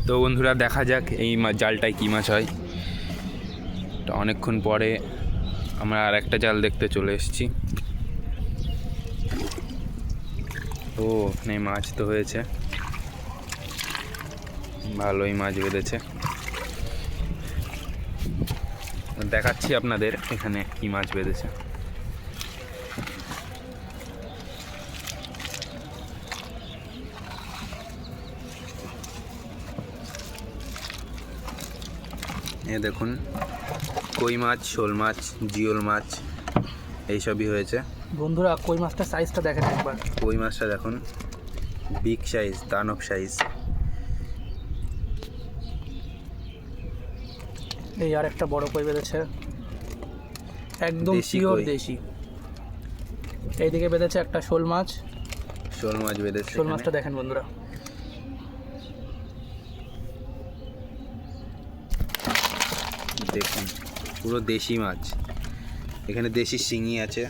তো বন্ধুরা দেখা যাক এই জালটায় কী মাছ হয়। তো অনেকক্ষণ পরে আমরা আর একটা জাল দেখতে চলে এসেছি। ও এখানে মাছ তো হয়েছে, ভালোই মাছ বেঁধেছে। দেখাচ্ছি আপনাদের এখানে কি মাছ বেঁধেছে। এ দেখুন কই মাছ, শোল মাছ, জিওল মাছ এইসবই হয়েছে। বন্ধুরা কই মাছটার সাইজটা দেখেন একবার। কই মাছটা দেখুন, বিগ সাইজ, দানব সাইজ। এই আর একটা বড় কই বেঁধেছে, একদম দেশি পিওর কই। দেশি। এইদিকে বেঁধেছে একটা শোল মাছ। শোল মাছ বেঁধেছে। শোল মাছটা দেখেন বন্ধুরা, দেখুন পুরো দেশি মাছ। এখানে দেশি শিঙি আছে।